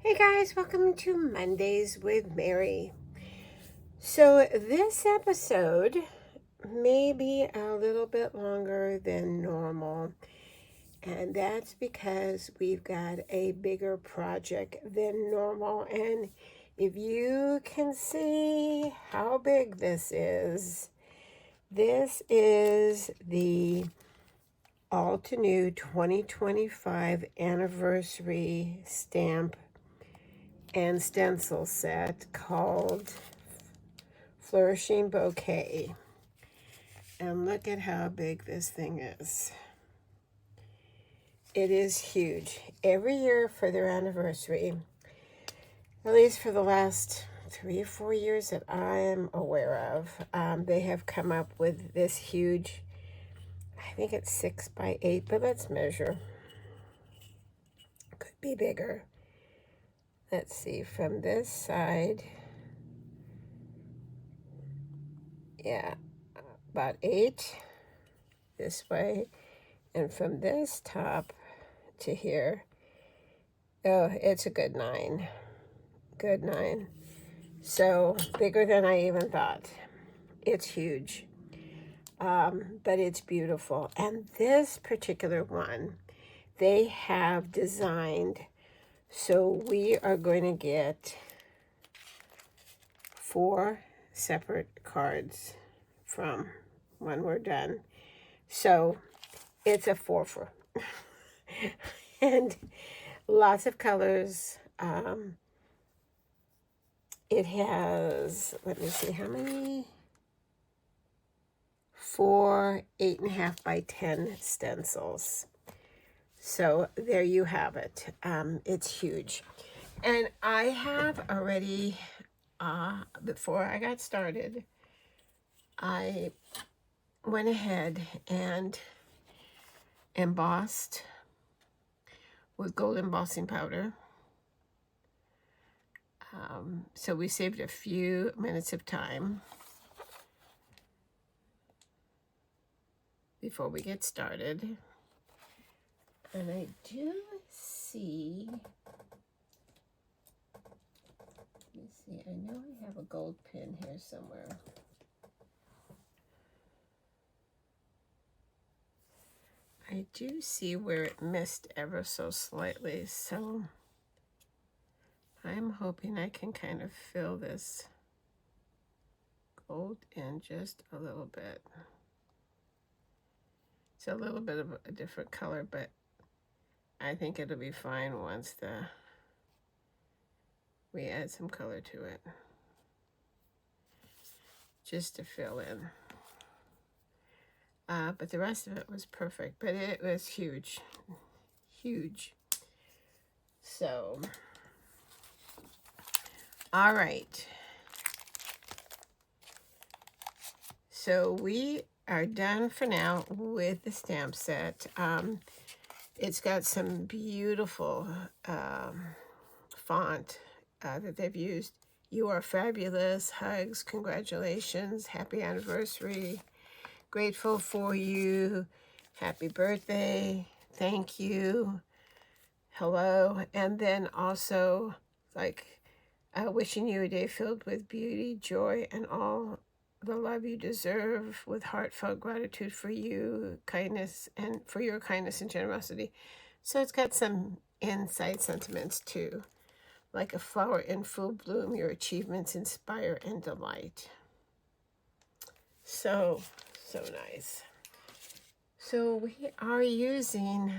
Hey guys, welcome to Mondays with Mary. So, this episode may be a little bit longer than normal, and that's because we've got a bigger project than normal. And if you can see how big this is the Altenew 2025 anniversary stamp and stencil set called Flourishing Bouquet. And look at how big this thing is. It is huge. Every year for their anniversary, at least for the last 3 or 4 years that I am aware of, they have come up with this huge, I think it's 6 by 8, but let's measure. Could be bigger. Let's see, from this side, yeah, about 8 this way, and from this top to here, oh, it's a good 9. Good 9. So bigger than I even thought. It's huge, but it's beautiful. And this particular one, they have designed, so we are going to get 4 separate cards from when we're done. So it's a 4-for. And lots of colors. It has, let me see how many, 4 8.5 by 10 stencils. So there you have it. It's huge. And I have already, before I got started, I went ahead and embossed with gold embossing powder. So we saved a few minutes of time before we get started. And I do see, let me see, I know I have a gold pin here somewhere. I do see where it missed ever so slightly, so I'm hoping I can kind of fill this gold in just a little bit. It's a little bit of a different color, but I think it'll be fine once we add some color to it. Just to fill in. But the rest of it was perfect, but it was huge. Huge. So, all right. So we are done for now with the stamp set. It's got some beautiful font that they've used. You are fabulous. Hugs. Congratulations. Happy anniversary. Grateful for you. Happy birthday. Thank you. Hello. And then also, like, wishing you a day filled with beauty, joy, and all the love you deserve, with heartfelt gratitude for you, kindness, and for your kindness and generosity. So it's got some inside sentiments too. Like a flower in full bloom, your achievements inspire and delight. So nice. So we are using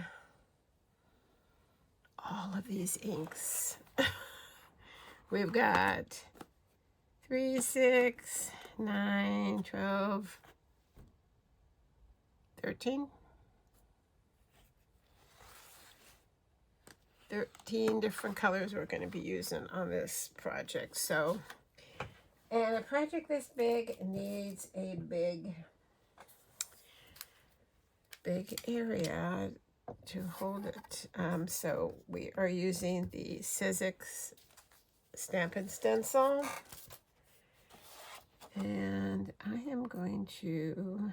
all of these inks. We've got 3, 6, 9, 12, 13. 13 different colors we're going to be using on this project. So, and a project this big needs a big area to hold it. So we are using the Sizzix Stamp and Stencil. And I am going to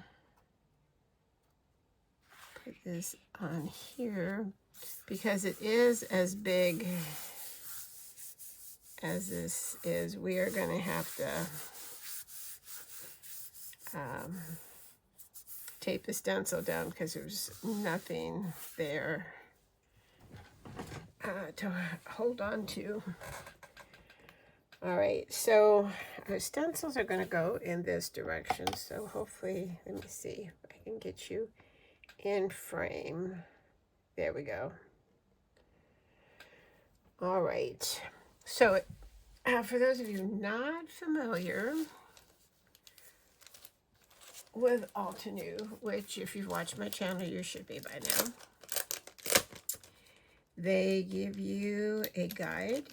put this on here because it is as big as this is, we are going to have to tape the stencil down because there's nothing there to hold on to. All right, so our stencils are going to go in this direction. So hopefully, let me see if I can get you in frame. There we go. All right, so for those of you not familiar with Altenew, which if you've watched my channel, you should be by now, they give you a guide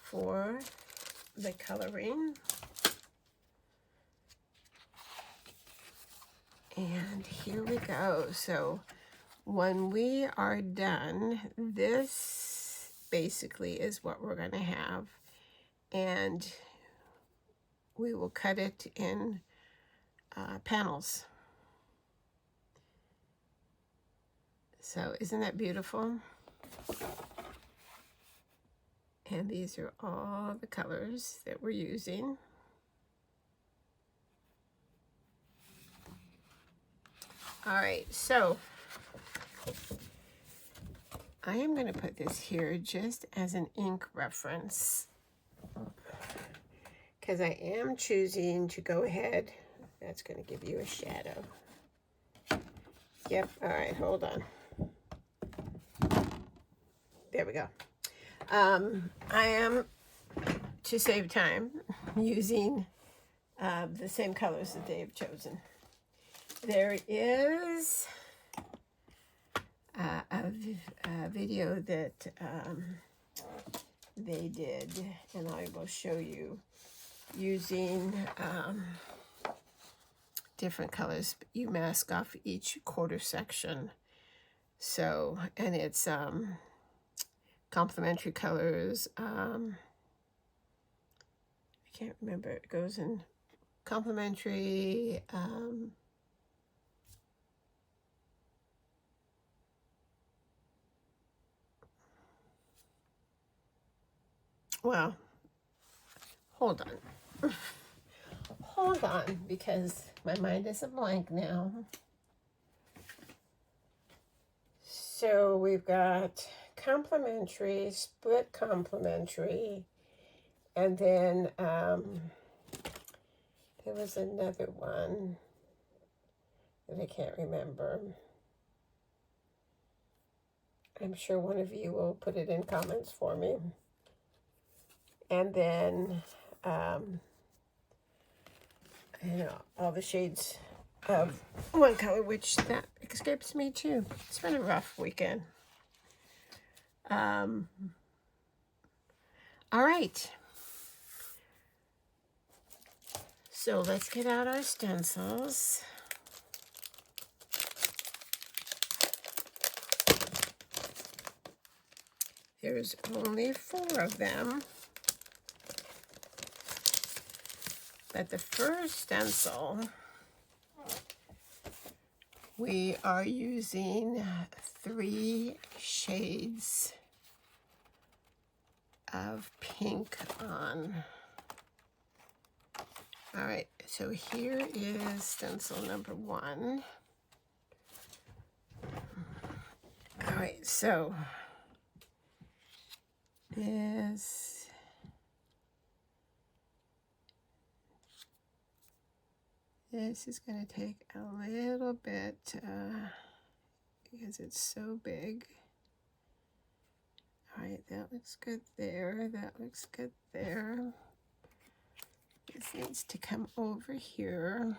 for the coloring. And here we go. So when we are done, this basically is what we're going to have. And we will cut it in panels. So isn't that beautiful? And these are all the colors that we're using. All right, so I am going to put this here just as an ink reference because I am choosing to go ahead. That's going to give you a shadow. Yep, all right, hold on. There we go. I am, to save time, using the same colors that they've chosen. There is a video that they did, and I will show you using different colors. You mask off each quarter section. So, and it's complementary colors. I can't remember. It goes in complementary. Well, hold on. Hold on, because my mind is a blank now. So we've got complementary, split complementary, and then there was another one that I can't remember. I'm sure one of you will put it in comments for me. And then, you know, all the shades of one color, which that escapes me too. It's been a rough weekend. All right. So let's get out our stencils. There's only 4 of them. But the first stencil, we are using 3 shades of pink on. All right, so here is stencil number 1. All right, so this is going to take a little bit because it's so big. All right, that looks good there. That looks good there. This needs to come over here.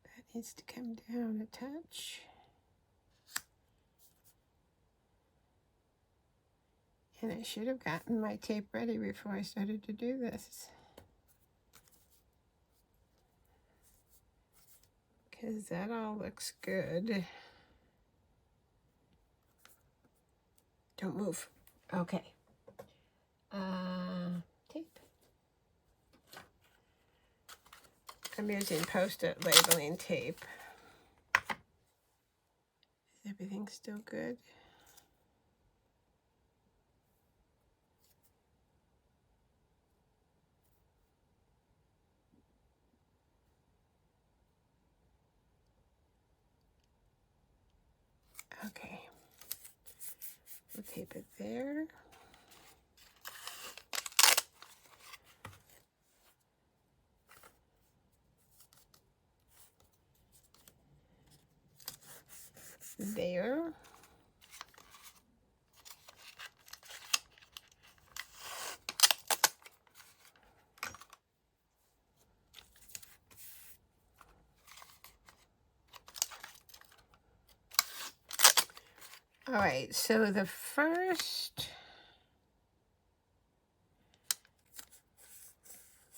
That needs to come down a touch. And I should have gotten my tape ready before I started to do this, because that all looks good. Don't move. Okay. Tape. I'm using Post-it labeling tape. Is everything still good? Okay. We'll tape it there. There. All right, so the first,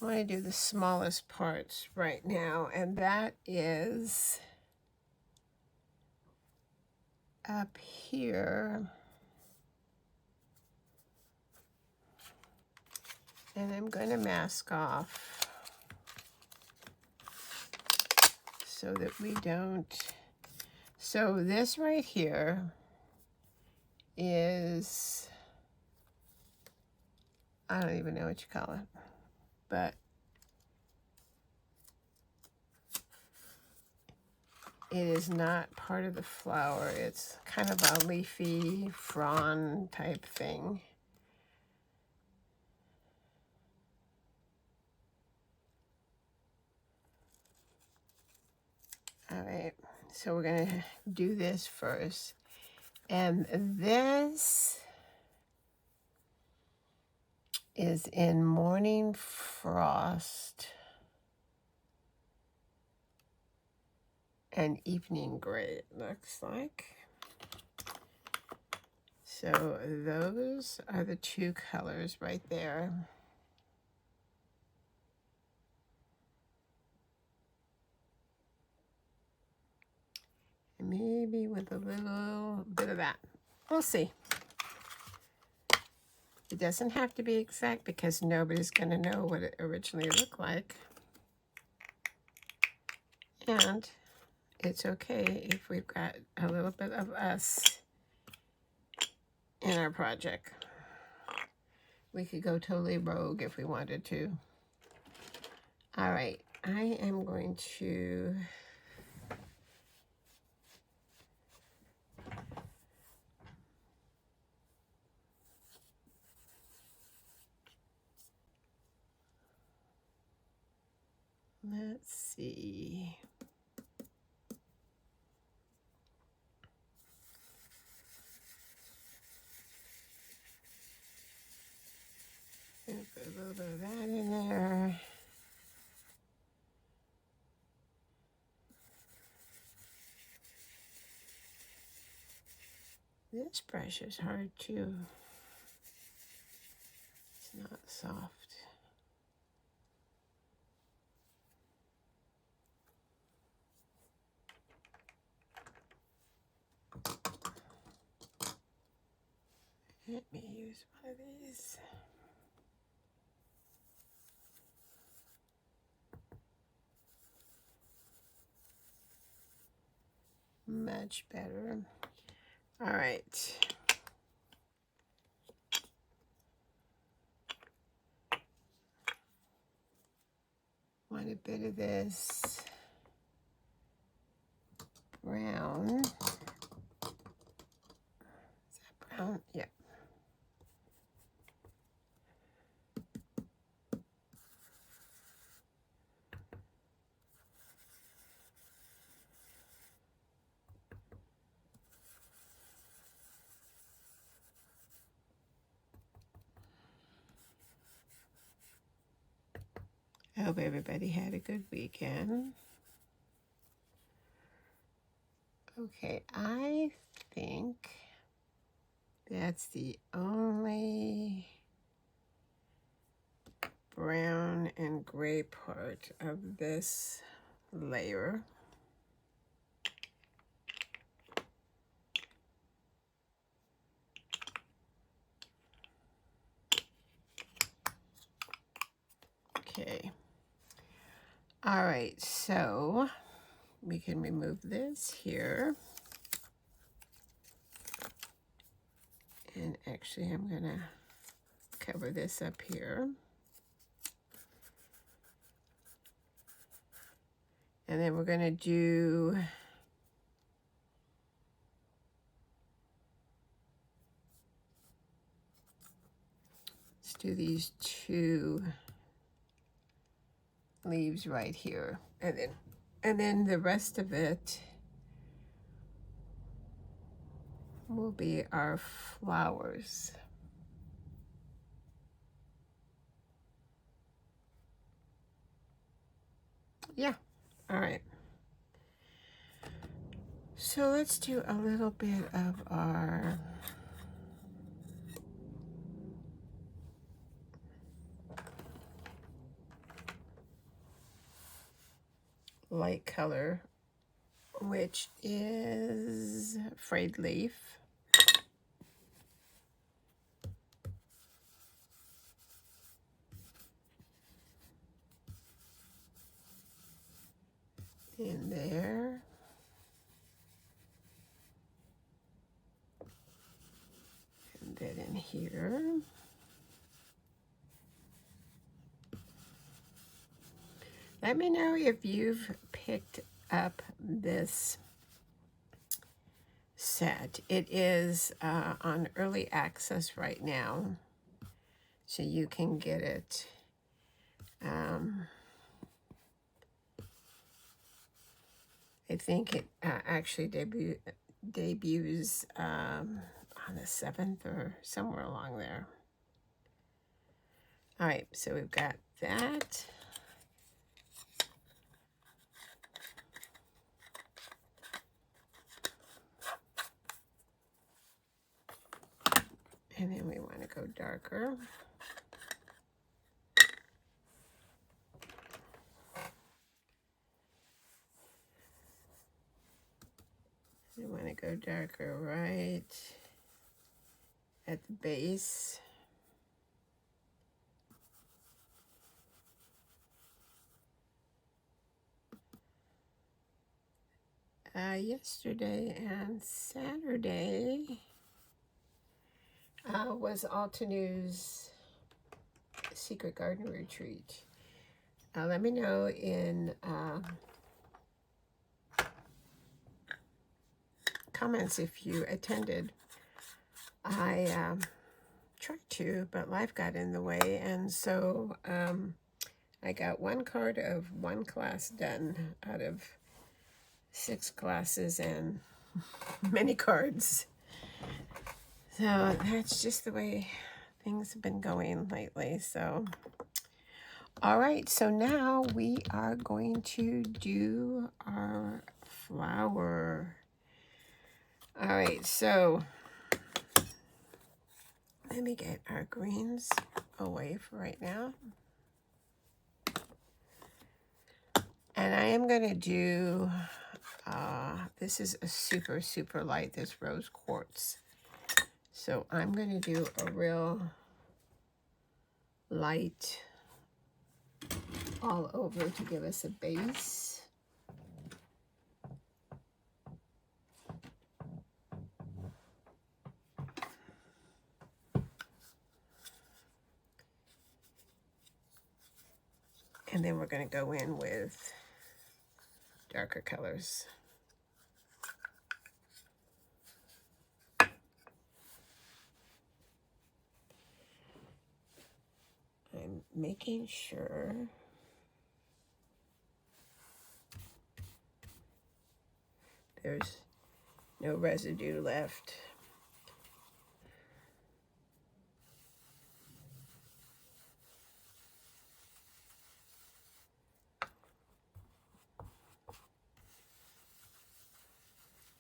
I want to do the smallest parts right now, and that is up here. And I'm going to mask off so that we don't, so this right here is, I don't even know what you call it, but it is not part of the flower. It's kind of a leafy frond type thing. All right, so we're gonna do this first. And this is in Morning Frost and Evening Gray, it looks like. So those are the two colors right there. Maybe with a little bit of that. We'll see. It doesn't have to be exact because nobody's going to know what it originally looked like. And it's okay if we've got a little bit of us in our project. We could go totally rogue if we wanted to. All right, I am going to let's see. Put a little bit of that in there. This brush is hard too. It's not soft. Let me use one of these. Much better. All right. Want a bit of this brown. Is that brown? Yeah. I hope everybody had a good weekend. Okay, I think that's the only brown and gray part of this layer. Okay. All right, so we can remove this here. And actually, I'm going to cover this up here. And then we're going to do these two leaves right here, and then the rest of it will be our flowers. Yeah, all right. So let's do a little bit of our light color, which is frayed leaf. In there. And then in here. Let me know if you've picked up this set. It is on early access right now, so you can get it. I think it actually debuts on the 7th or somewhere along there. All right, so we've got that. And then we want to go darker. We want to go darker right at the base. Yesterday and Saturday was Altenew's Secret Garden Retreat. Let me know in comments if you attended. I tried to, but life got in the way, and so I got one card of one class done out of 6 classes and many cards. So that's just the way things have been going lately. So, all right, so now we are going to do our flower. All right, so let me get our greens away for right now. And I am going to do, this is a super, super light, this rose quartz. So I'm going to do a real light all over to give us a base. And then we're going to go in with darker colors. I'm making sure there's no residue left.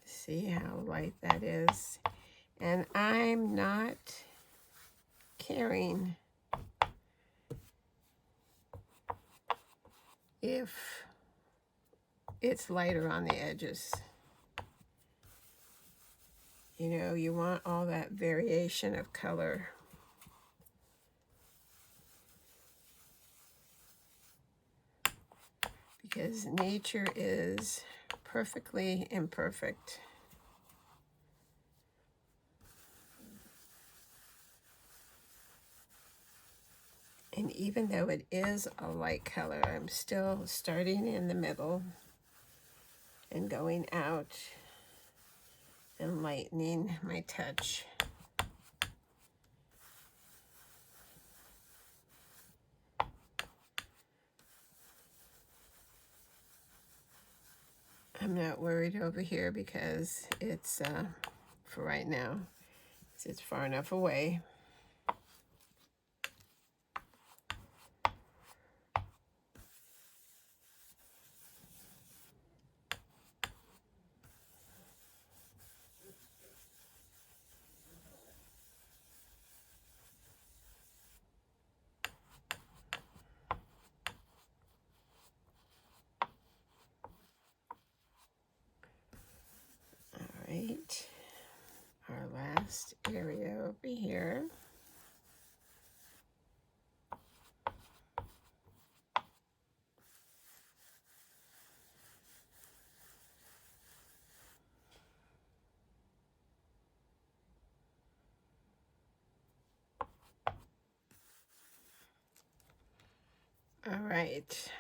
See how light that is? And I'm not caring if it's lighter on the edges. You know, you want all that variation of color. because nature is perfectly imperfect. And even though it is a light color, I'm still starting in the middle and going out and lightening my touch. I'm not worried over here because it's, for right now, it's far enough away. All right, our last area over here. All right.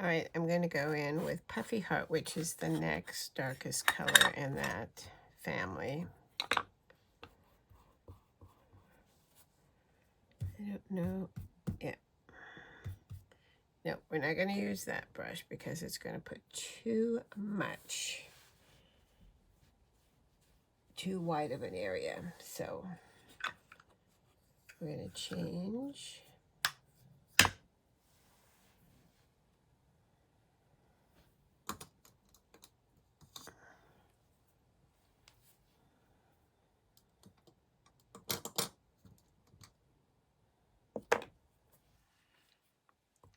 All right, I'm going to go in with Puffy Heart, which is the next darkest color in that family. I don't know. Yeah. No, we're not going to use that brush because it's going to put too wide of an area. So we're going to change.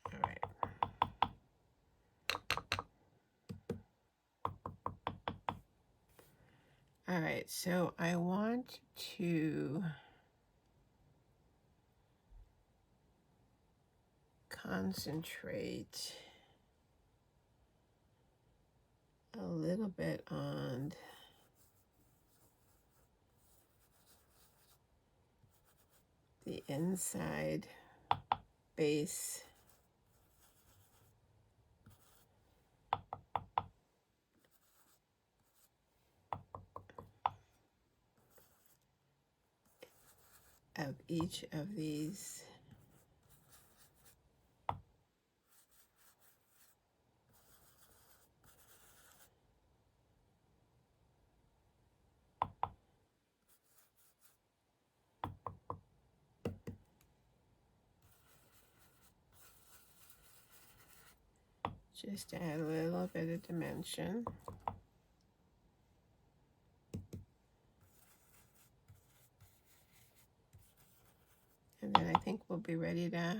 All right. All right, so I want to concentrate a little bit on the inside base of each of these just to add a little bit of dimension. And then I think we'll be ready to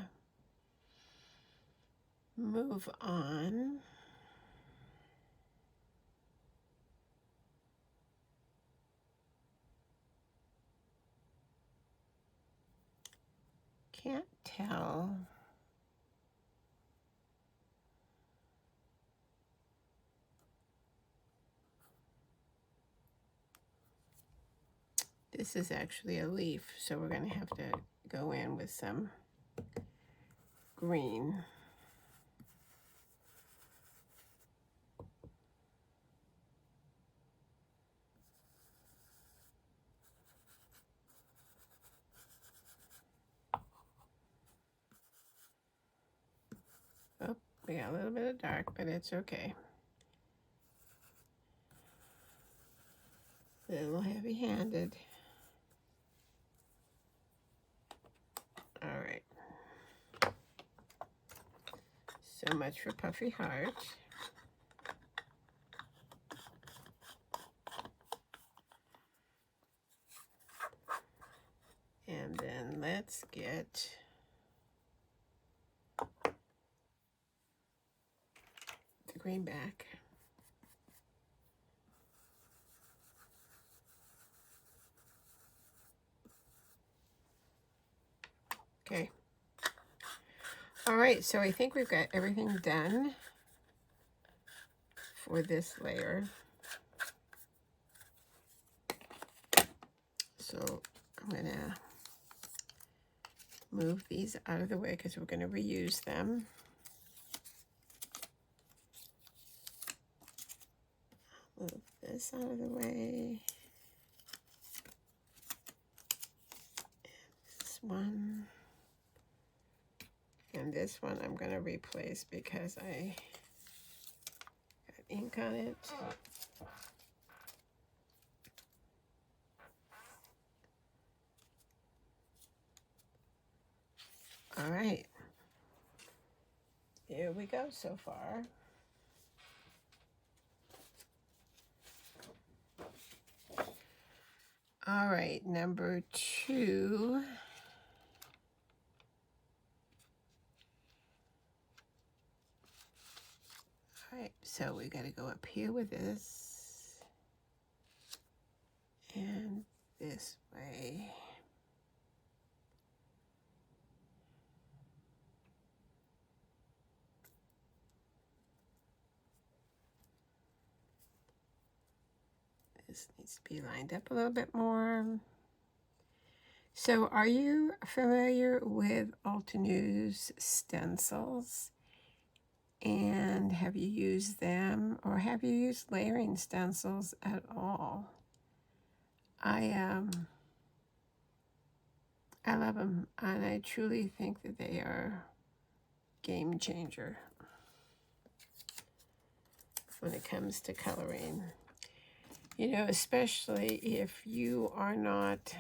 move on. Can't tell. This is actually a leaf, so we're going to have to go in with some green. Oh, we got a little bit of dark, but it's okay. A little heavy-handed. All right. So much for Puffy Heart. And then let's get green back. Okay. All right, so I think we've got everything done for this layer. So I'm gonna move these out of the way because we're gonna reuse them. Move this out of the way. This one. And this one I'm going to replace because I got ink on it. All right. Here we go so far. All right, number 2. All right, so we got to go up here with this and this way. This needs to be lined up a little bit more. So are you familiar with Altenew's stencils? And have you used them, or have you used layering stencils at all? I love them, and I truly think that they are game changer when it comes to coloring. You know, especially if you are not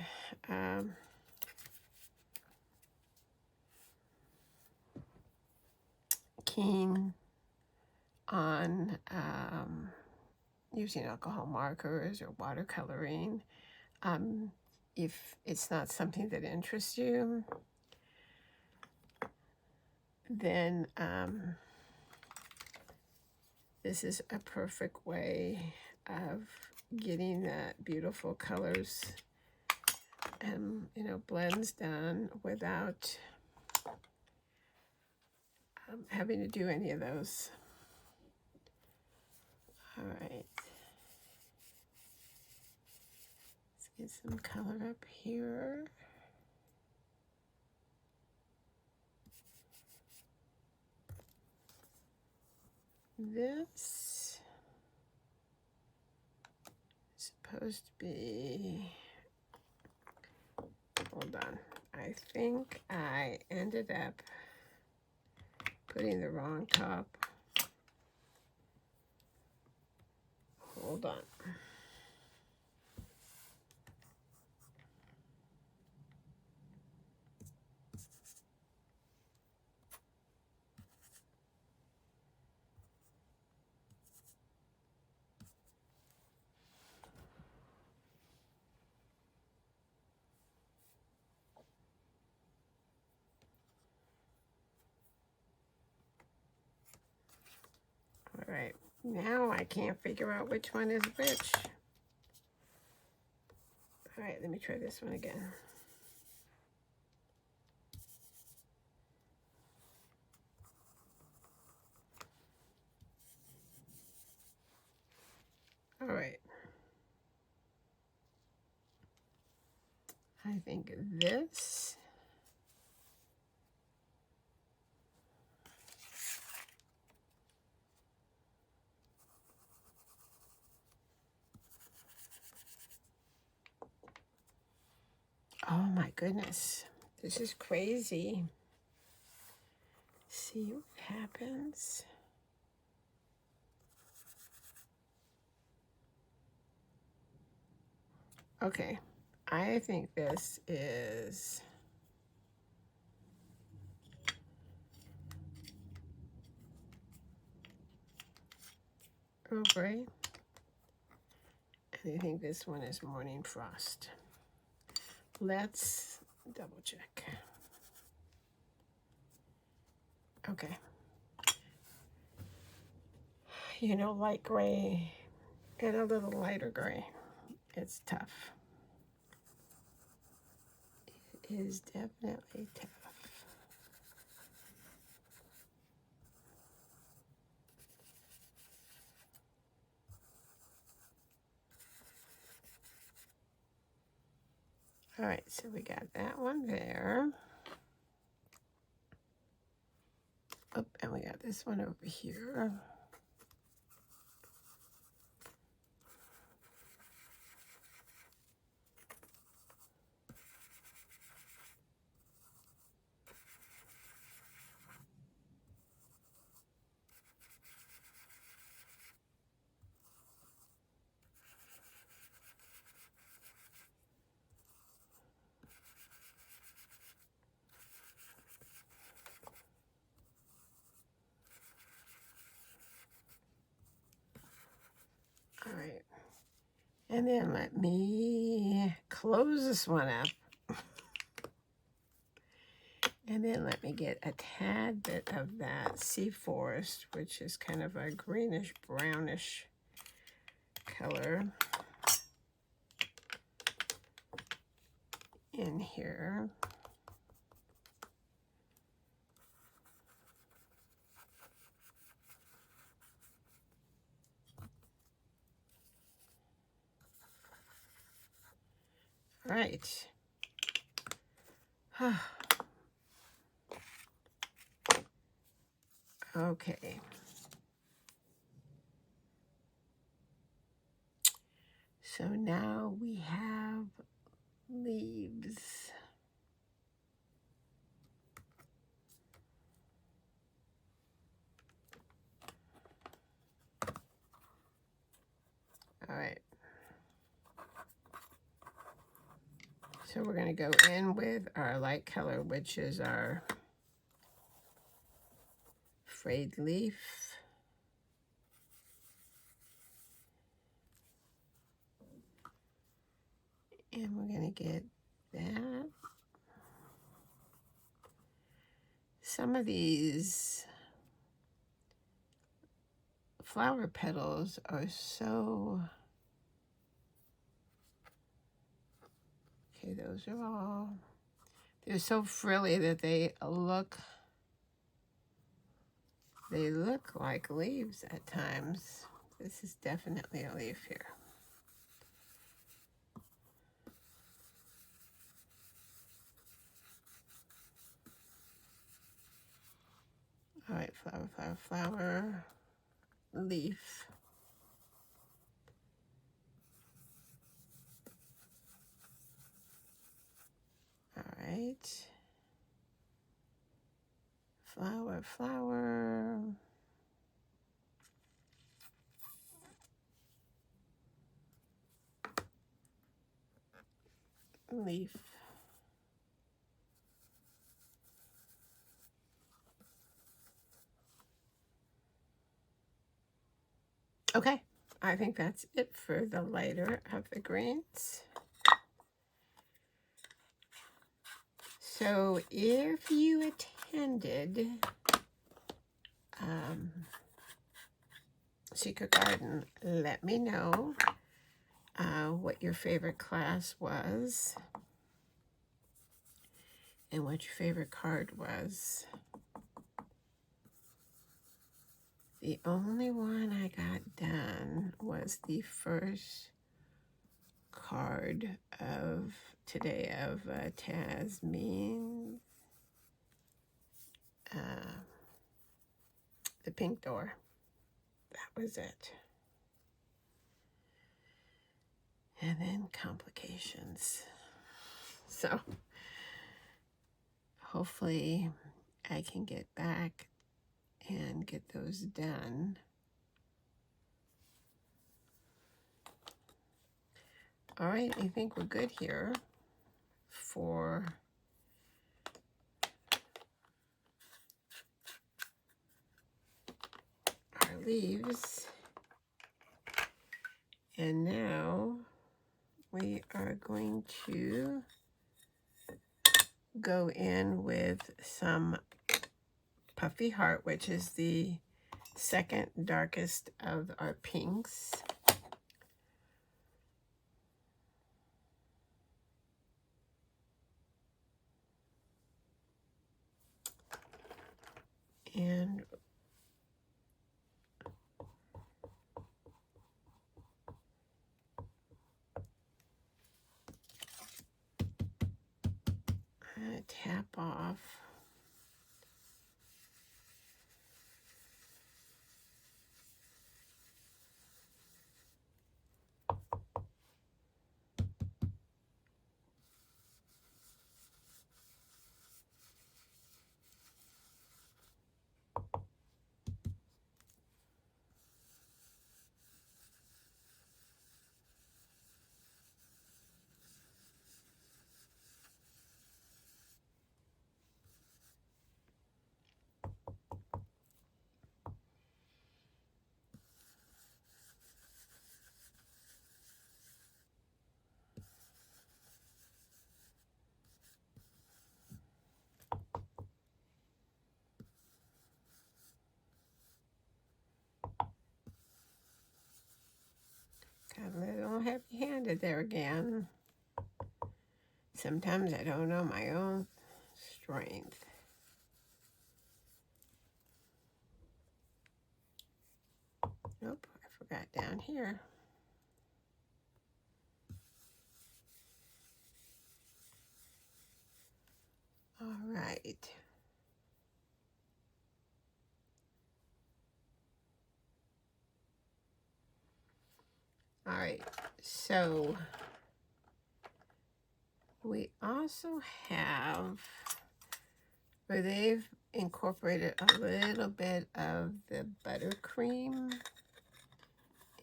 keen on using alcohol markers or watercoloring. If it's not something that interests you, then this is a perfect way of getting that beautiful colors and, you know, blends done without having to do any of those. All right. Let's get some color up here. This is supposed to be, hold on, I think I ended up putting the wrong top. Hold on. All right, now I can't figure out which one is which. All right, let me try this one again. All right. I think this. Oh my goodness, this is crazy. See what happens. Okay, I think this is Earl Grey, and I think this one is Morning Frost. Let's double check. Okay. you know, light gray and a little lighter gray. It's tough. It is definitely tough. All right, so we got that one there. Oh, and we got this one over here. All right. And then let me close this one up. And then let me get a tad bit of that sea forest, which is kind of a greenish brownish color, in here. Right. Okay. So now we have leaves. All right. So we're going to go in with our light color, which is our frayed leaf. And we're going to get that. Some of these flower petals are so... Okay, those are all... They're so frilly that they look like leaves at times. This is definitely a leaf here. All right, flower, flower, flower, leaf. All right. Flower, flower. Leaf. Okay, I think that's it for the lighter of the greens. So if you attended Secret Garden, let me know what your favorite class was and what your favorite card was. The only one I got done was the first card of today of Tasmin, the pink door. That was it. And then complications. So hopefully I can get back and get those done. All right, I think we're good here for our leaves. And now we are going to go in with some Puffy Heart, which is the second darkest of our pinks. And tap off. Got a little heavy-handed there again. Sometimes I don't know my own strength. Nope, I forgot down here. All right. All right, so we also have, where they've incorporated a little bit of the buttercream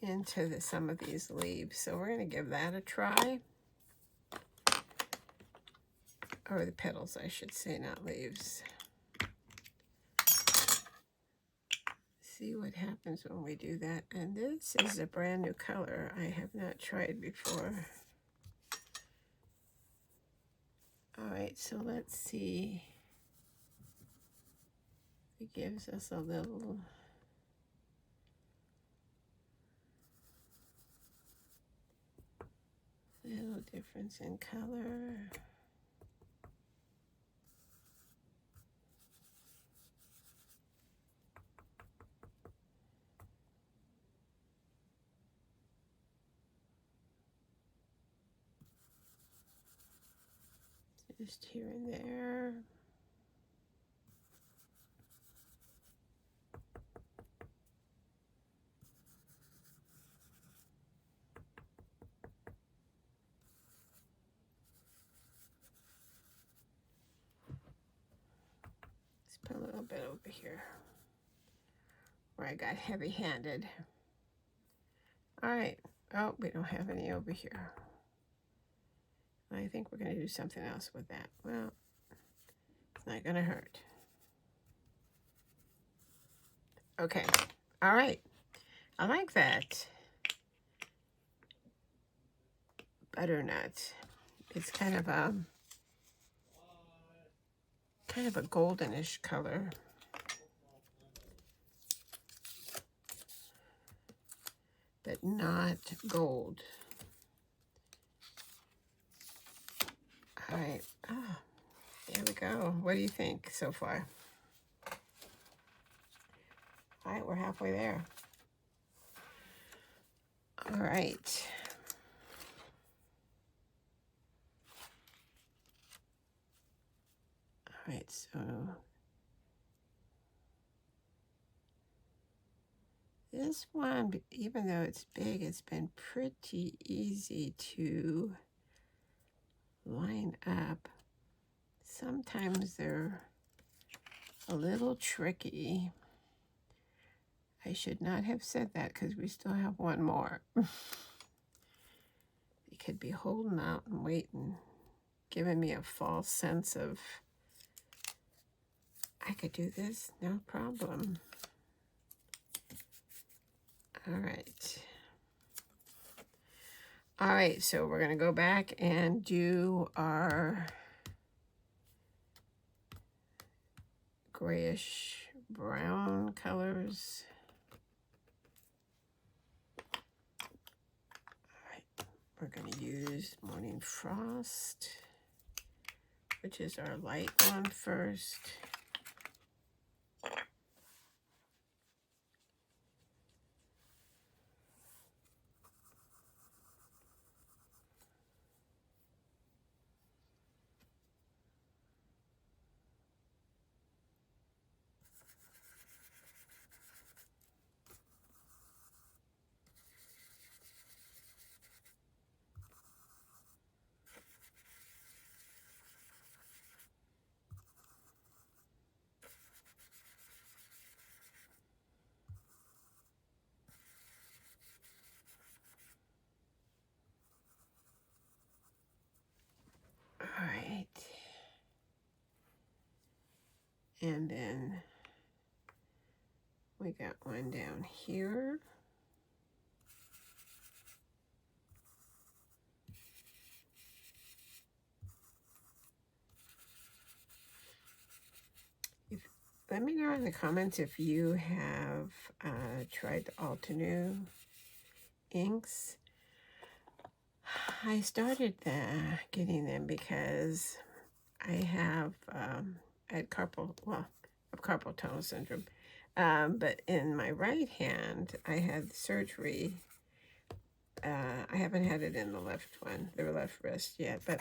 into some of these leaves. So we're going to give that a try. Or the petals, I should say, not leaves. See what happens when we do that. And this is a brand new color I have not tried before. All right, so let's see. It gives us a little difference in color. Just here and there. Let's put a little bit over here where I got heavy-handed. All right. Oh, we don't have any over here. I think we're going to do something else with that. Well, it's not going to hurt. Okay. All right. I like that. Butternut. It's kind of a goldenish color. But not gold. All right. Ah, there we go. What do you think so far? All right, we're halfway there. All right. All right, so this one, even though it's big, it's been pretty easy to line up. Sometimes they're a little tricky. I should not have said that because we still have one more. You could be holding out and waiting, giving me a false sense of I could do this, no problem. All right. All right, so we're going to go back and do our grayish brown colors. we're going to use Morning Frost, which is our light one first. All right. And then we got one down here. Let me know in the comments if you have tried the Altenew inks. I started getting them because I have I had carpal tunnel syndrome, but in my right hand I had surgery. I haven't had it in the left one, the left wrist yet, but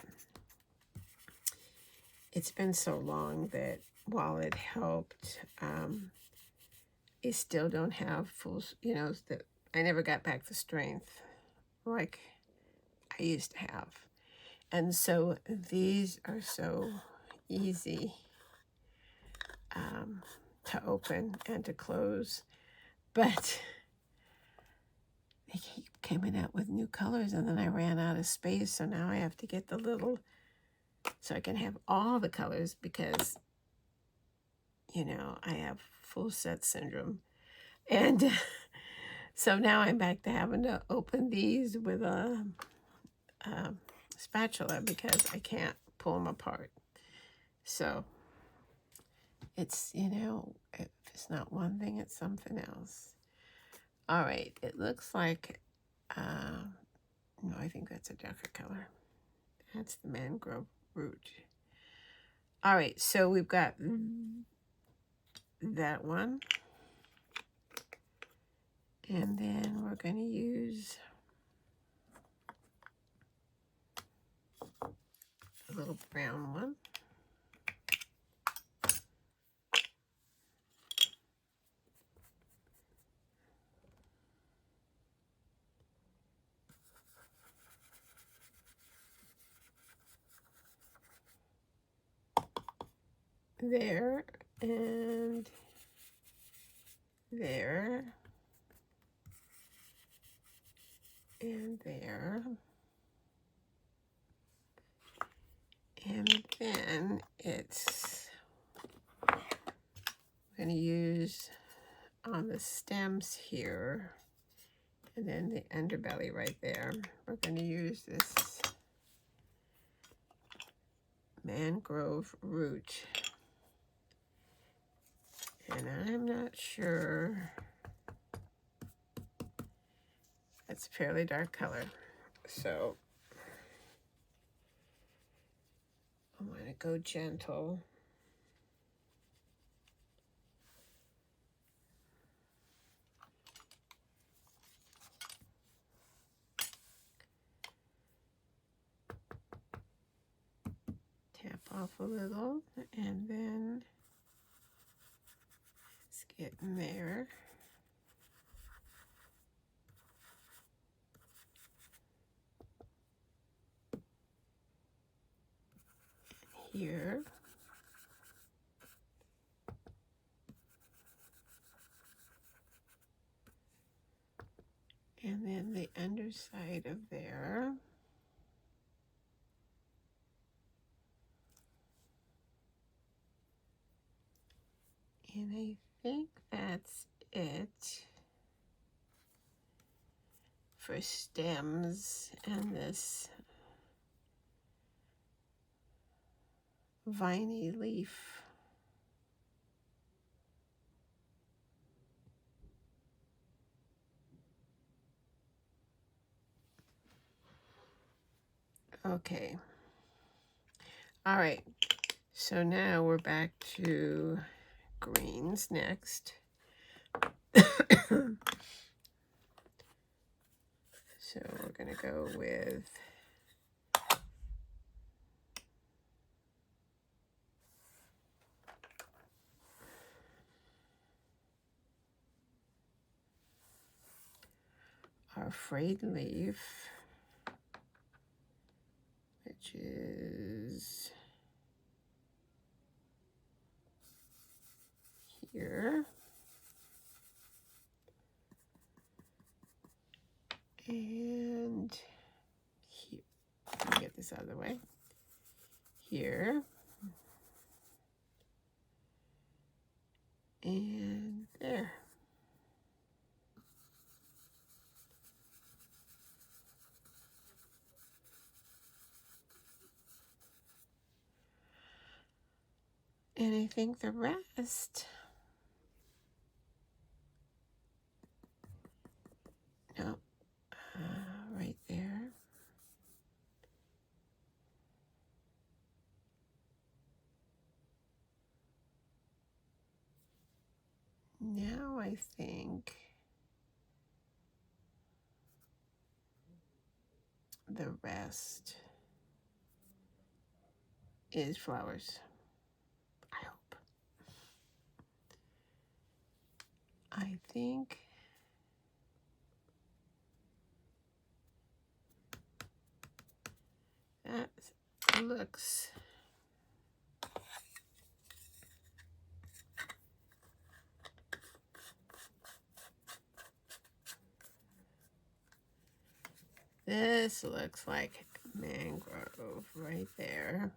it's been so long that while it helped, I still don't have full, that I never got back the strength like I used to have. And so these are so easy to open and to close, but they keep coming out with new colors, and then I ran out of space, so now I have to get the little, so I can have all the colors, because I have full set syndrome. And so now I'm back to having to open these with a spatula because I can't pull them apart. So it's, if it's not one thing, it's something else. All right, it looks like, no, I think that's a darker color. That's the mangrove root. All right, so we've got that one. And then we're going to use a little brown one. There and there and there, and then we're going to use on the stems here, and then the underbelly right there, we're going to use this mangrove root. And I'm not sure, it's a fairly dark color, so I want to go gentle. Tap off a little, and then let's get in there. Here. And then the underside of there. And I think that's it for stems and this viney leaf. Okay. All right. So now we're back to greens next. So we're going to go with our frayed leaf, which is here. And here. Let me get this out of the way. Here. And there. And I think the rest, no, right there. Now I think the rest is flowers. I hope. I think that looks this looks like mangrove right there.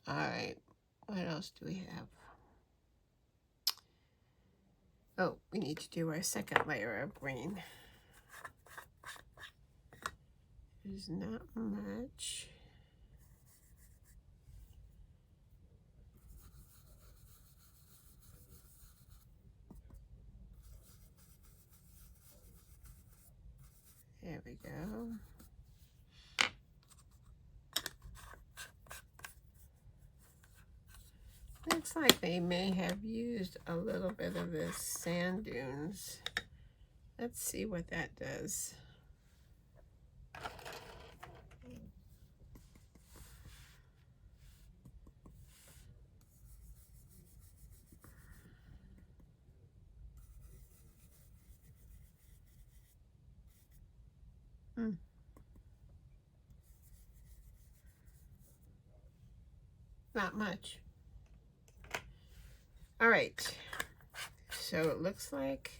All right, what else do we have? Oh, we need to do our second layer of green. There's not much. There we go. Looks like they may have used a little bit of this sand dunes. Let's see what that does. Not much. All right, so it looks like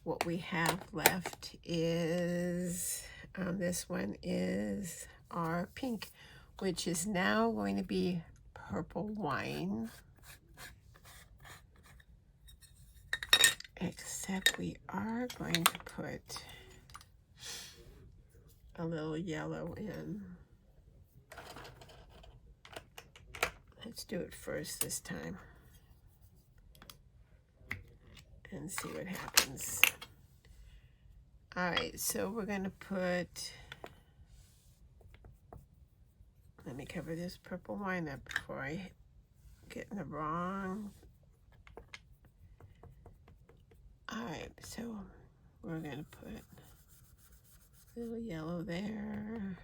what we have left is, this one is our pink, which is now going to be purple wine. Except we are going to put a little yellow in. Let's do it first this time and see what happens. All right, so we're going to put, let me cover this purple wine up before I get in the wrong. All right, so we're going to put a little yellow there.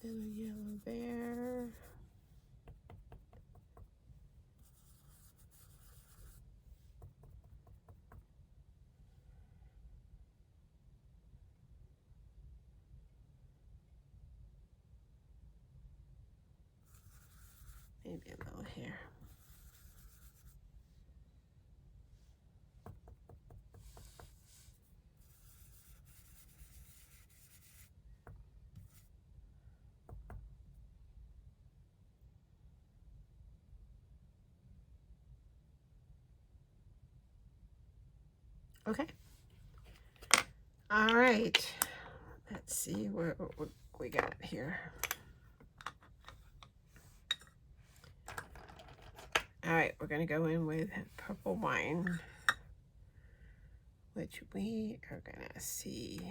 Little yellow there. Maybe a little here. Okay. All right. Let's see what we got here. All right, we're going to go in with purple wine, which we are going to see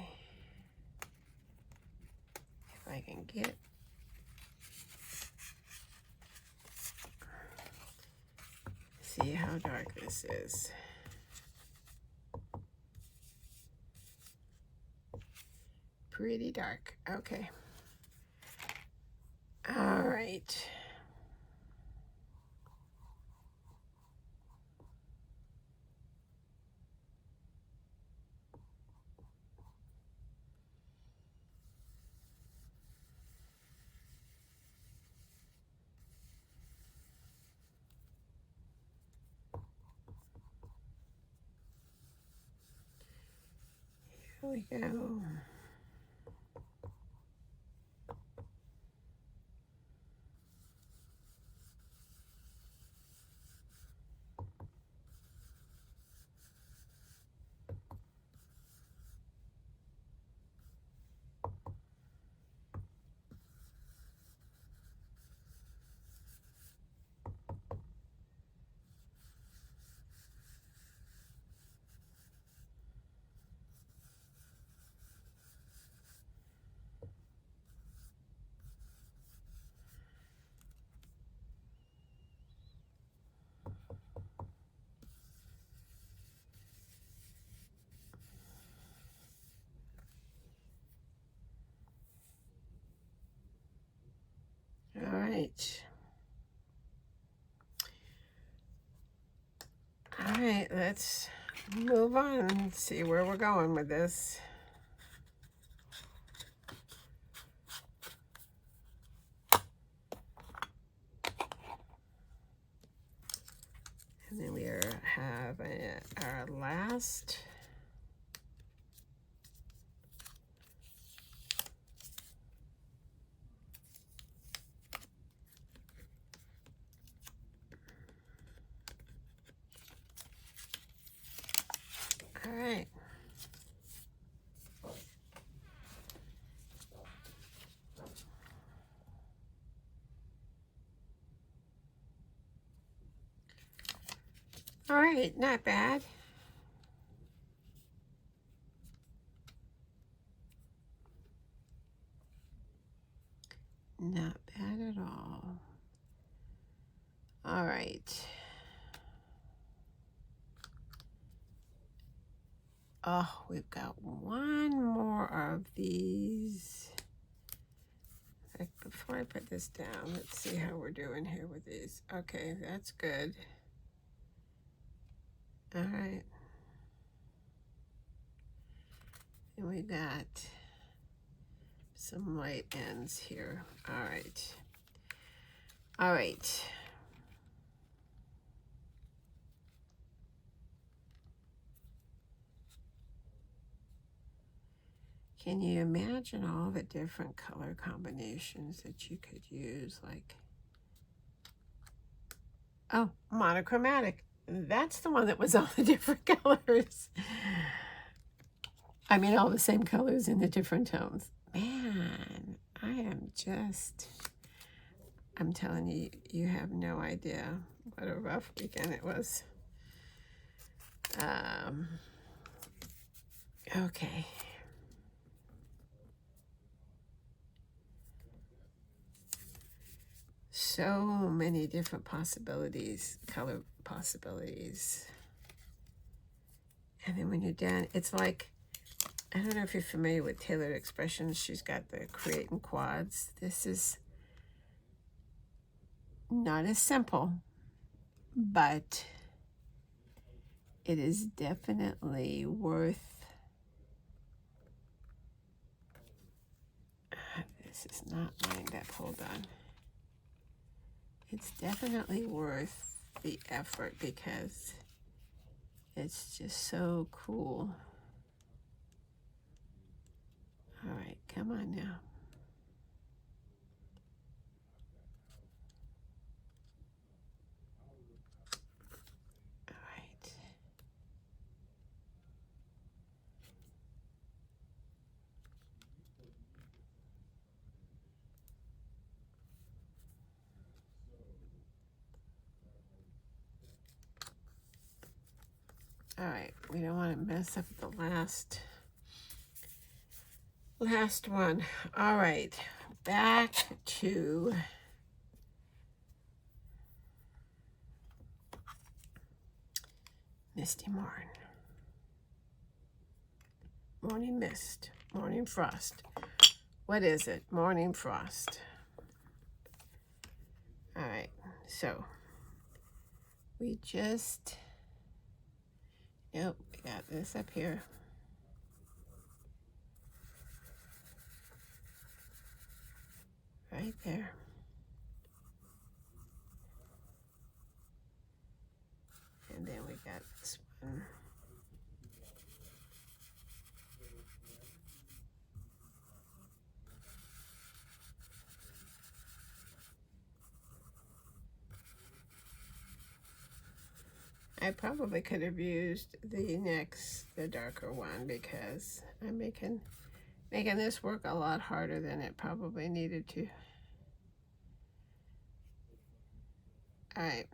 if I can get. See how dark this is. Pretty dark. Okay. All right. Here we go. All right. All right, let's move on and see where we're going with this. And then we have our last. All right. All right, not bad. Not bad at all. All right. Oh, we've got one more of these. Before I put this down, let's see how we're doing here with these. Okay, that's good. All right. And we got some light ends here. All right. All right. Can you imagine all the different color combinations that you could use? Like, oh, monochromatic. That's the one that was all the different colors. I mean, all the same colors in the different tones. Man, I'm telling you, you have no idea what a rough weekend it was. Okay. So many different possibilities, color possibilities. And then when you're done, it's like, I don't know if you're familiar with Tailored Expressions. She's got the Creating Quads. This is not as simple, but it is definitely worth, this is not lined up, hold on. It's definitely worth the effort because it's just so cool. All right, come on now. All right. All right, we don't want to mess up the last one. All right, back to Misty Morn. Morning mist, morning frost. What is it? Morning frost. All right, so we just, nope, we got this up here. Right there. And then we got this one. I probably could have used the darker one, because I'm making this work a lot harder than it probably needed to. All right,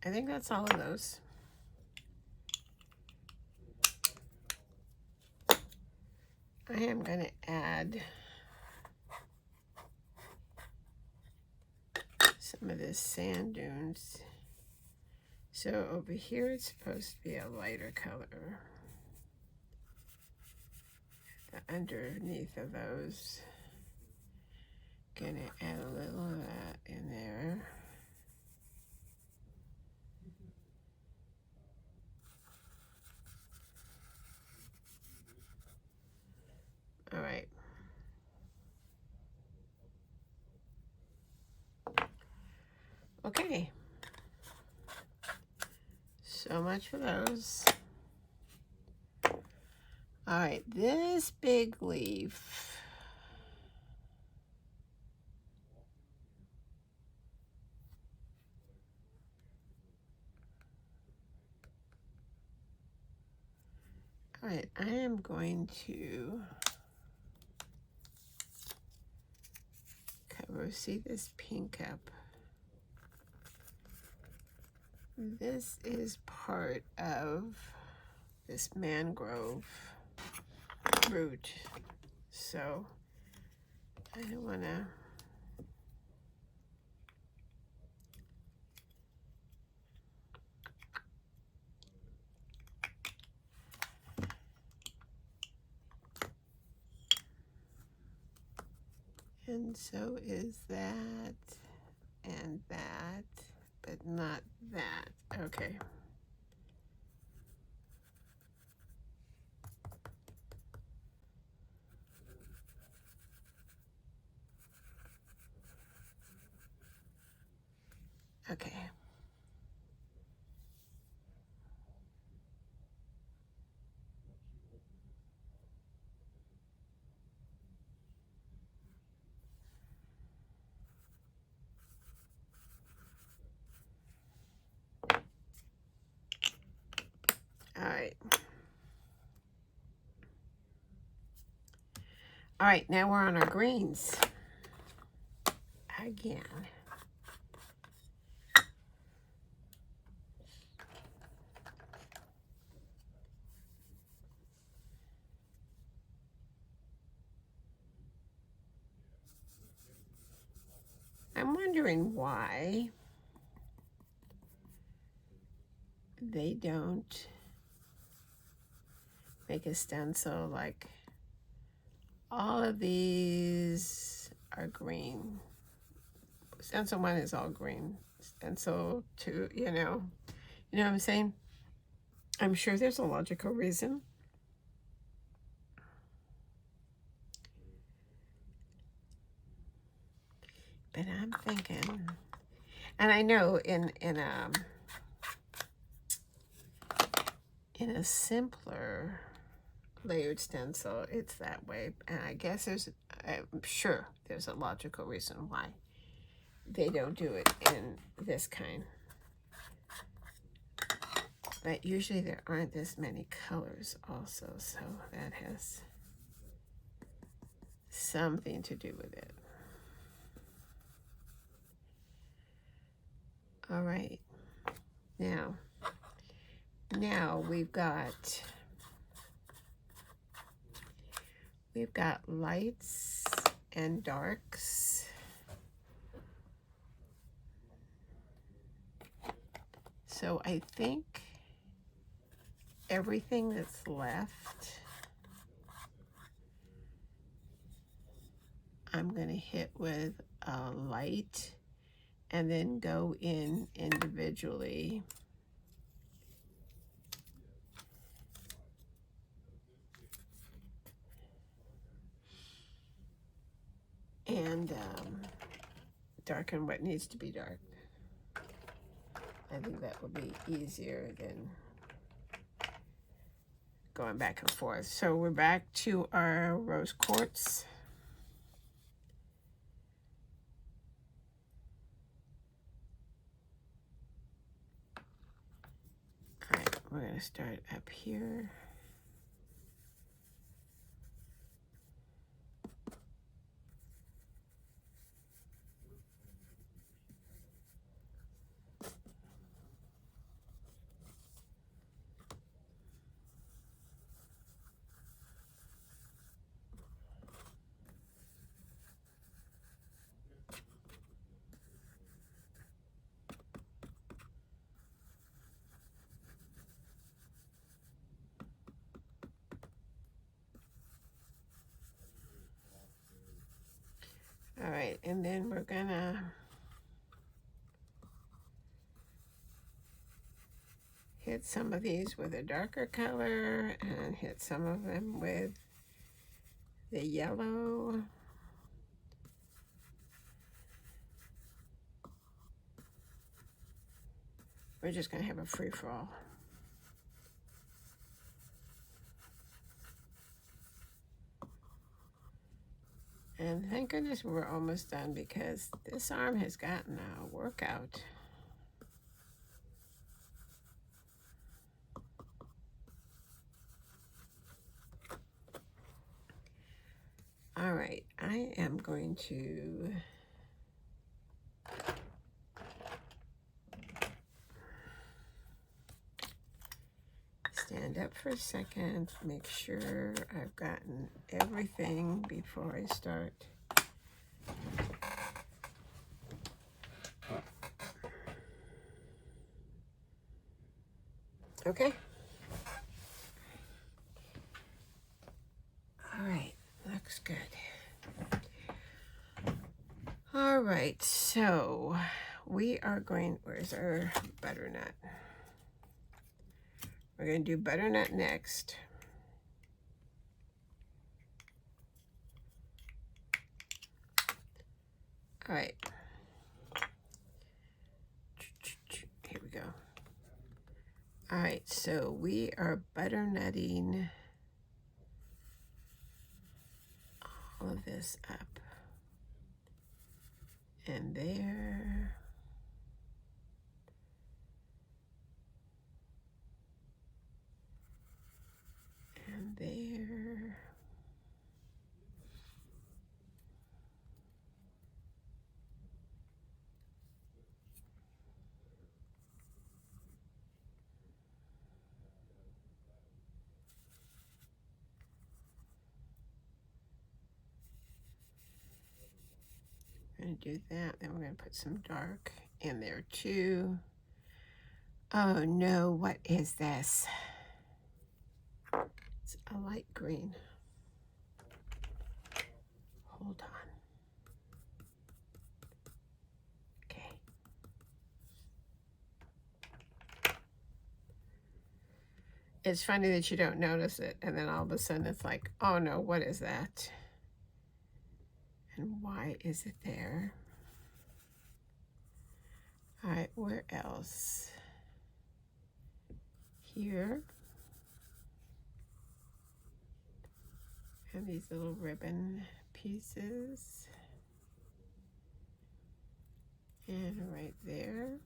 I think that's all of those. I am going to add some of this sand dunes. So over here it's supposed to be a lighter color. The underneath of those, gonna add a little of that in there. All right. Okay. So much for those. All right, this big leaf. All right, I am going to cover, see this pink up. This is part of this mangrove root. So I don't want to, and so is that and that, but not that. Okay. Okay. All right. All right, now we're on our greens again. I'm wondering why they don't make a stencil like all of these are green. Stencil 1 is all green. Stencil 2, you know what I'm saying? I'm sure there's a logical reason. But I'm thinking, and I know in a simpler layered stencil, it's that way. And I guess I'm sure there's a logical reason why they don't do it in this kind. But usually there aren't this many colors also, so that has something to do with it. All right, now Now we've got lights and darks. So I think everything that's left, I'm going to hit with a light and then go in individually. And darken what needs to be dark. I think that will be easier than going back and forth. So we're back to our rose quartz. All right, we're going to start up here. All right, and then we're gonna hit some of these with a darker color and hit some of them with the yellow. We're just gonna have a free-for-all. And thank goodness we're almost done because this arm has gotten a workout. All right, I am going to stand up for a second, make sure I've gotten everything before I start. Okay. All right, looks good. All right, so we are going, where's our butternut? We're going to do butternut next. All right. Here we go. All right, so we are butternutting all of this up. And there. And there. We're going to do that. Then we're going to put some dark in there too. Oh no, what is this? It's a light green. Hold on. Okay. It's funny that you don't notice it, and then all of a sudden it's like, oh no, what is that? And why is it there? All right, where else? Here. And these little ribbon pieces. And right there.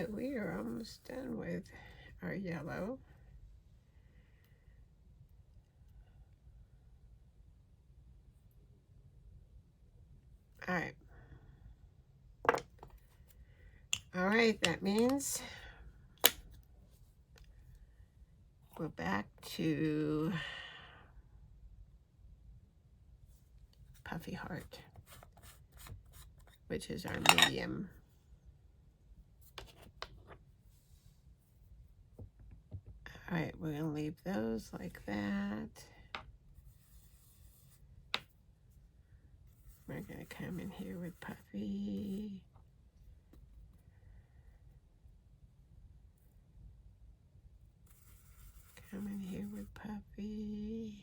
right, we are almost done with our yellow. All right. All right, that means we're back to Puffy Heart, which is our medium. All right, we're gonna leave those like that. We're gonna come in here with Puffy. Come in here with Puffy.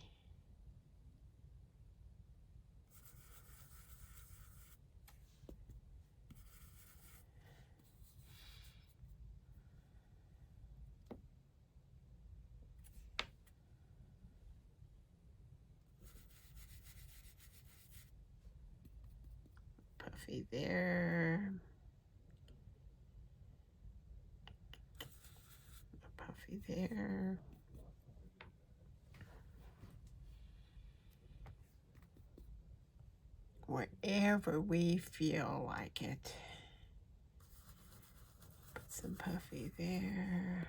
Puffy there. Puffy there. Wherever we feel like it. Put some Puffy there.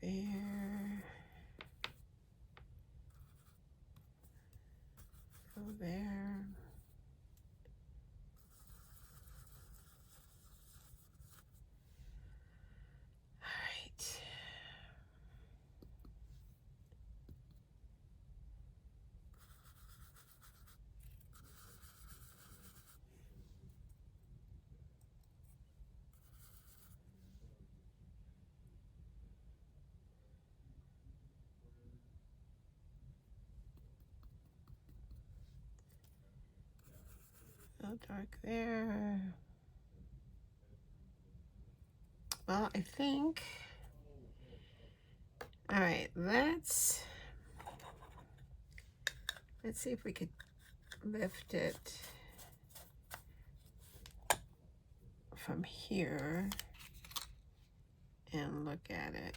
There. Go there. All right. A little dark there. Well, I think, all right, let's see if we could lift it from here and look at it.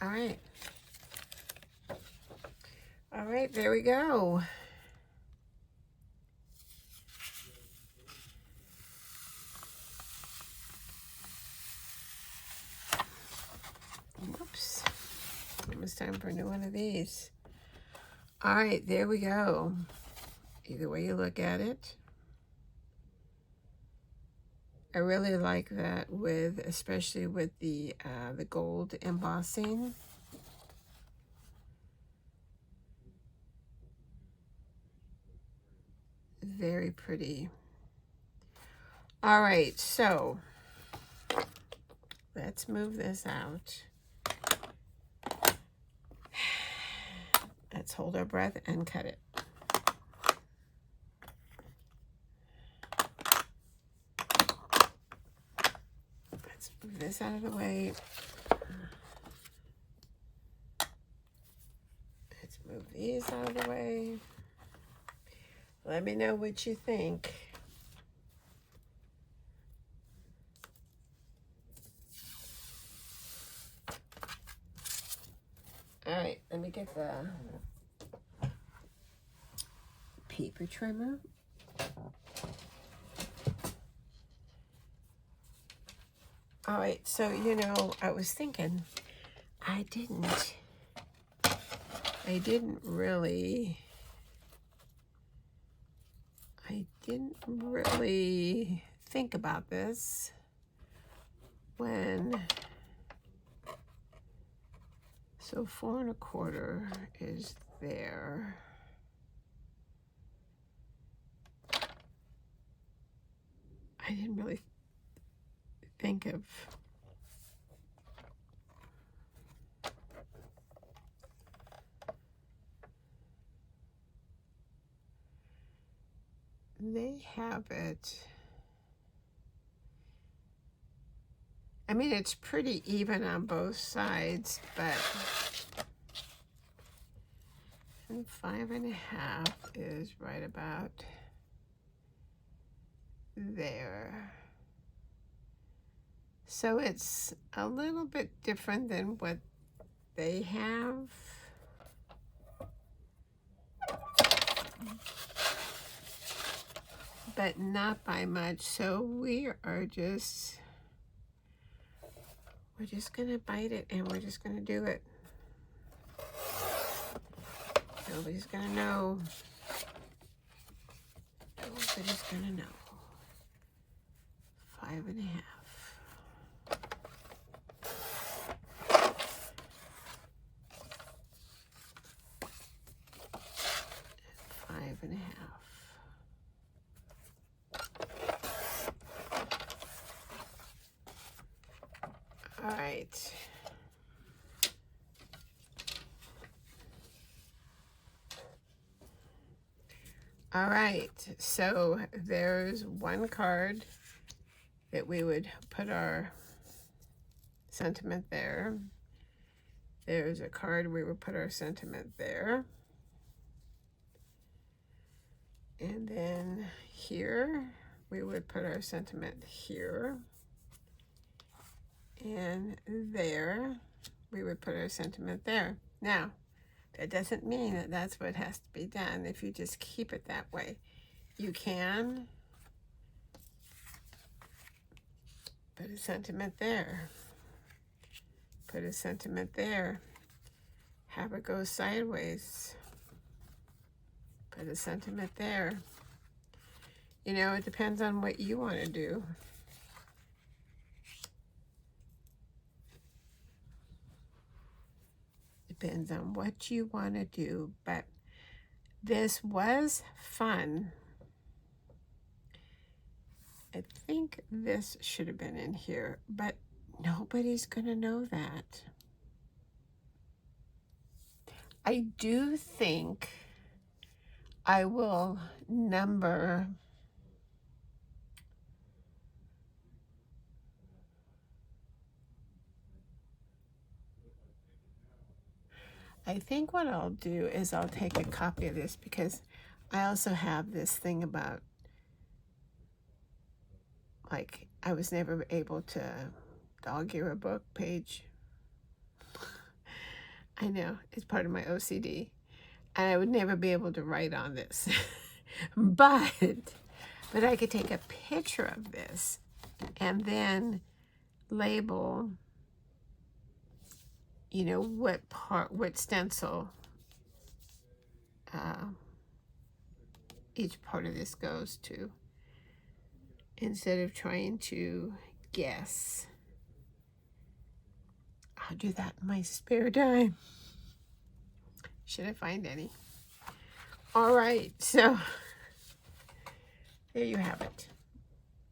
All right. All right, there we go. Whoops. Almost time for a new one of these. All right, there we go. Either way you look at it. I really like that with, especially with the gold embossing. Very pretty. All right, so let's move this out. Let's hold our breath and cut it. Let's move this out of the way. Let's move these out of the way. Let me know what you think. All right, let me get the paper trimmer. All right, so, you know, I was thinking, I didn't really think about this when, so 4 1/4 is there. I didn't really think of they have it I mean, it's pretty even on both sides, but 5.5 is right about there. So it's a little bit different than what they have. But not by much. So we're just gonna bite it, and we're just gonna do it. Nobody's gonna know. Nobody's gonna know. 5.5. 5.5. All right. All right, so there's one card that we would put our sentiment there. There's a card we would put our sentiment there. And then here, we would put our sentiment here. And there, we would put our sentiment there. Now, that doesn't mean that that's what has to be done if you just keep it that way. You can put a sentiment there. Put a sentiment there. Have it go sideways. Put a sentiment there. You know, it depends on what you want to do. Depends on what you want to do, but this was fun. I think this should have been in here, but nobody's gonna know that. I do think I will number I think what I'll do is I'll take a copy of this, because I also have this thing about, like, I was never able to dog ear a book page. I know, it's part of my OCD. And I would never be able to write on this. but I could take a picture of this and then label, you know, what stencil each part of this goes to, instead of trying to guess. I'll do that in my spare time, should I find any. All right, so there you have it.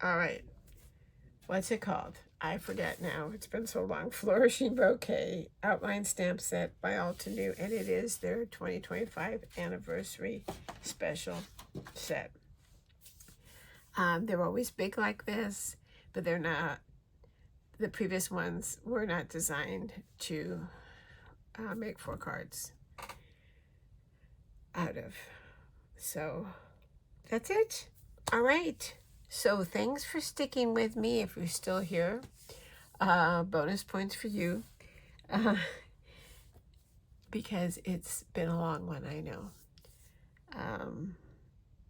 All right, what's it called? I forget now. It's been so long. Flourishing Bouquet Outline Stamp Set by Altenew, and it is their 2025 anniversary special set. They're always big like this, but they're not. The previous ones were not designed to make 4 cards out of. So that's it. All right. So thanks for sticking with me if you're still here. Bonus points for you. Because it's been a long one, I know.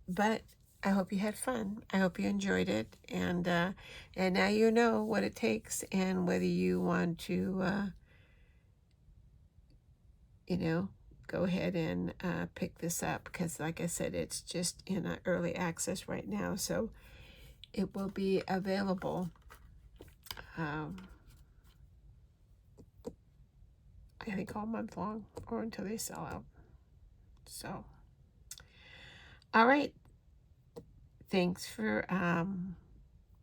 But I hope you had fun. I hope you enjoyed it. And now you know what it takes, and whether you want to, you know, go ahead and pick this up. Because like I said, it's just in early access right now. So it will be available, I think all month long, or until they sell out. So, all right. Thanks for,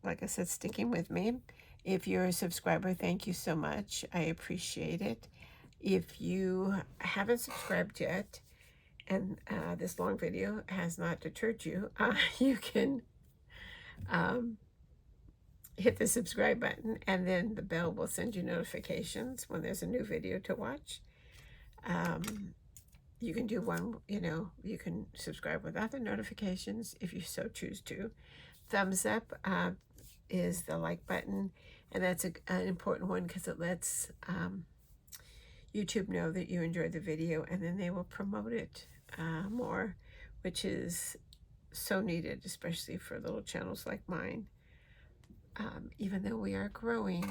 like I said, sticking with me. If you're a subscriber, thank you so much. I appreciate it. If you haven't subscribed yet, and this long video has not deterred you, you can hit the subscribe button, and then the bell will send you notifications when there's a new video to watch. You can do one, you can subscribe without the notifications if you so choose to. Thumbs up is the like button, and that's an important one because it lets YouTube know that you enjoyed the video, and then they will promote it more, which is so needed, especially for little channels like mine. Even though we are growing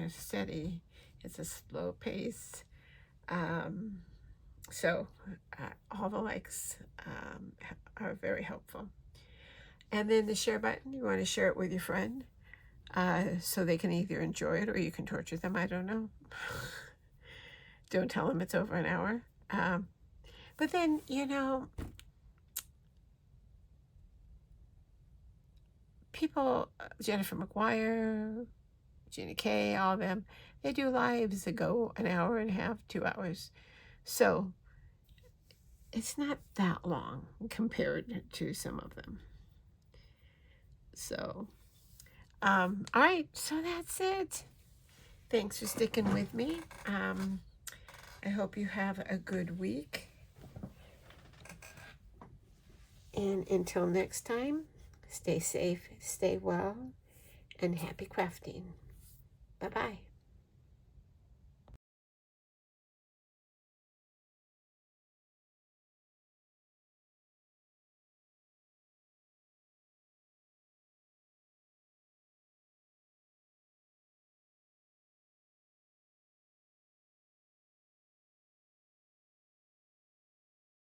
steady, it's a slow pace. So all the likes are very helpful. And then the share button, you want to share it with your friend so they can either enjoy it or you can torture them. I don't know. Don't tell them it's over an hour. But then, people, Jennifer McGuire, Gina Kay, all of them, they do lives that go an hour and a half, 2 hours. So it's not that long compared to some of them. So, all right, so that's it. Thanks for sticking with me. I hope you have a good week. And until next time, stay safe, stay well, and happy crafting. Bye-bye.